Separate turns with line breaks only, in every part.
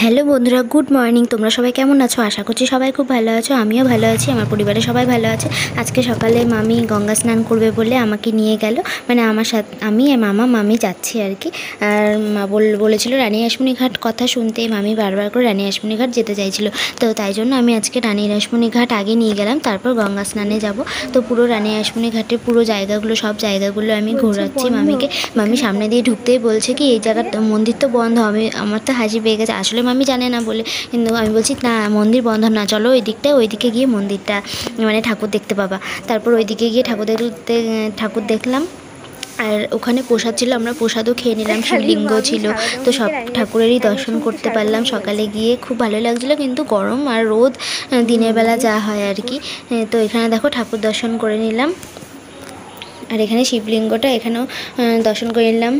Hello বন্ধুরা, good morning. তোমরা সবাই কেমন আছো? আশা করছি সবাই খুব ভালো আছো। আমিও ভালো আছি, আমার পরিবারে সবাই ভালো আছে। আজকে সকালে মামি গঙ্গা স্নান করবে বলে আমাকে নিয়ে গেল, মানে আমার সাথে আমি আর মামি যাচ্ছি আর কি। আর মা বলেছিল রানী রাসমণি ঘাট কথা শুনতে মামি বারবার করে রানী রাসমণি ঘাট যেতে চাইছিল। তো তাই জন্য আমি আজকে রানী রাসমণি ঘাট আগে নিয়ে গেলাম, তারপর গঙ্গা স্নানে যাব। তো পুরো রানী রাসমণি ঘাটের পুরো জায়গাগুলো, সব জায়গাগুলো আমি ঘোরাচ্ছি মামিকে। মামি সামনে দিয়ে ঢুকতেই বলছে কি এই জায়গাটা মন্দির তো বন্ধ। আমার তো হাসি পেয়ে গেছে, আসলে মামি জানে না বলে, কিন্তু আমি বলছি না মন্দির বন্ধ না, চলো ওইদিকে গিয়ে মন্দিরটা মানে ঠাকুর দেখতে পাবা। তারপর ওইদিকে গিয়ে ঠাকুর দেখলাম। আর ওখানে প্রসাদ ছিল, আমরা প্রসাদও খেয়ে নিলাম, শিবলিঙ্গ ছিল। তো সব ঠাকুরেরই দর্শন করতে পারলাম সকালে গিয়ে, খুব ভালো লাগছিলো। কিন্তু গরম আর রোদ দিনের বেলা যা হয় আর কি। তো এখানে দেখো ঠাকুর দর্শন করে নিলাম, আর এখানে শিবলিঙ্গটা এখানেও দর্শন করে নিলাম।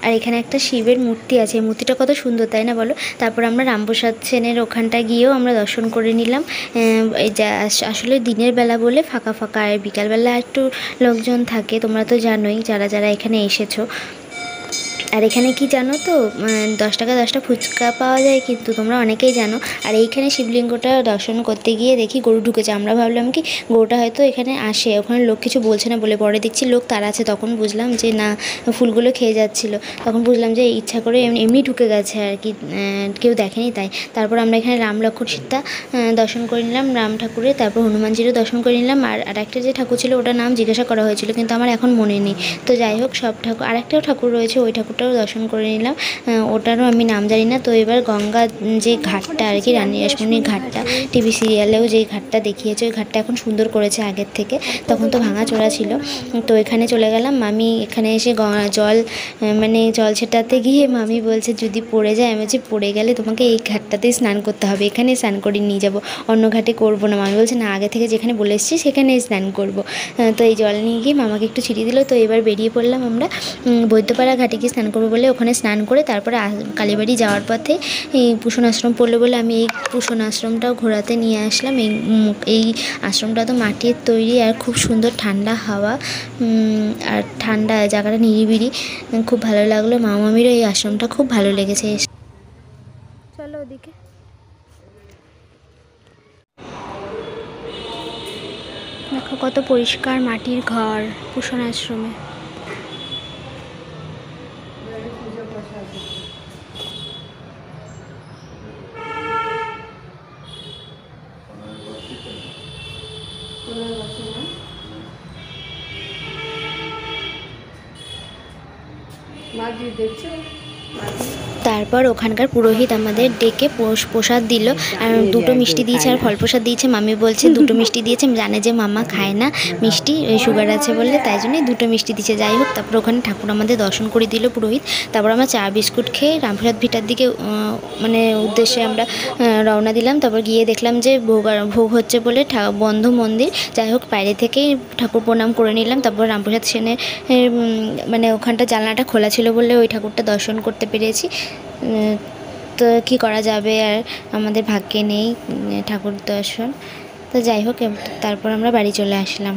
আর এখানে একটা শিবের মূর্তি আছে, মূর্তিটা কত সুন্দর তাই না বলো। তারপর আমরা রামপ্রসাদ সেনের ওখানটা গিয়েও আমরা দর্শন করে নিলাম। এই যা আসলে দিনের বেলা বলে ফাঁকা ফাঁকা, আর বিকালবেলা একটু লোকজন থাকে, তোমরা তো জানোই যারা যারা এখানে এসেছো। আর এখানে কি জানো তো, 10 টাকা 10টা ফুচকা পাওয়া যায়, কিন্তু তোমরা অনেকেই জানো। আর এইখানে শিবলিঙ্গটা দর্শন করতে গিয়ে দেখি গরু ঢুকেছে। আমরা ভাবলাম কি গরুটা হয়তো এখানে আসে, ওখানে লোক কিছু বলছে না বলে, পরে দেখছি লোক তারা আছে। তখন বুঝলাম যে না, ফুলগুলো খেয়ে যাচ্ছিলো। তখন বুঝলাম যে ইচ্ছা করে এমনি ঢুকে গেছে আর কি, কেউ দেখেনি তাই। তারপর আমরা এখানে রাম লক্ষ্মণ সীতা দর্শন করে নিলাম, রাম ঠাকুরের। তারপর হনুমানজিরও দর্শন করে নিলাম। আর একটা যে ঠাকুর ছিল ওটার নাম জিজ্ঞাসা করা হয়েছিল, কিন্তু আমার এখন মনে নেই। তো যাই হোক, সব ঠাকুর, আরেকটাও ঠাকুর রয়েছে, ওই ঠাকুরটাও দর্শন করে নিলাম। ওটারও আমি নাম জানি না। তো এবার গঙ্গা যে ঘাটটা আর কি, রানী রাসমণির ঘাটটা, টিভি সিরিয়ালেও যে ঘাটটা দেখিয়েছে, ওই ঘাটটা এখন সুন্দর করেছে আগের থেকে, তখন তো ভাঙাচোরা ছিল। তো এখানে চলে গেলাম। মামি এখানে এসে জল ছেটাতে গিয়ে মামি বলছে যদি পড়ে যায়, আমি বলছি পড়ে গেলে তোমাকে এই ঘাটটাতেই স্নান করতে হবে, এখানে স্নান করে নিয়ে যাবো, অন্য ঘাটে করবো না। মামি বলছে না, আগে থেকে যেখানে বলে এসেছি সেখানেই স্নান করবো। তো এই জল নিয়ে গিয়ে মামাকে একটু ছিটিয়ে দিল। তো এবার বেরিয়ে পড়লাম আমরা বৈদ্যপাড়া ঘাটে গিয়ে স্নান করবো বলে, ওখানে স্নান করে তারপরে কালীবাড়ি যাওয়ার পথে এই পুষণ আশ্রম পড়লো বলে আমি এই পুষণ আশ্রমটাও ঘোরাতে নিয়ে আসলাম। এই আশ্রমটা তো মাটির তৈরি, আর খুব সুন্দর ঠান্ডা হাওয়া, আর ঠান্ডা জায়গাটা নিরিবিলি, খুব ভালো লাগলো। মামিরও এই আশ্রমটা খুব ভালো লেগেছে। চলো ওদিকে। দেখো কত পরিষ্কার মাটির ঘর পুষণ আশ্রমে। তারপর ওখানকার পুরোহিত আমাদের ডেকে প্রসাদ দিল, আর 2টো মিষ্টি দিয়েছে আর ফল প্রসাদ দিয়েছে। মামি বলছে 2টো মিষ্টি দিয়েছে, জানে যে মামা খায় না মিষ্টি, সুগার আছে বলে, তাই জন্যই 2টো মিষ্টি দিয়েছে। যাই হোক, তারপর ওখানে ঠাকুর আমাদের দর্শন করে দিল পুরোহিত। তারপর আমরা চা বিস্কুট খেয়ে রামপ্রসাদ ভিটার দিকে মানে উদ্দেশ্যে আমরা রওনা দিলাম। তারপর গিয়ে দেখলাম যে ভোগ হচ্ছে বলে বন্ধ মন্দির। যাই হোক, বাইরে থেকেই ঠাকুর প্রণাম করে নিলাম। তারপর রামপ্রসাদ সেনের মানে ওখানটা জানলাটা খোলা ছিল বলে ওই ঠাকুরটা দর্শন করতে পেরেছি। তো কী করা যাবে, আর আমাদের ভাগ্যে নেই ঠাকুর দর্শন। তো যাই হোক, তারপর আমরা বাড়ি চলে আসলাম।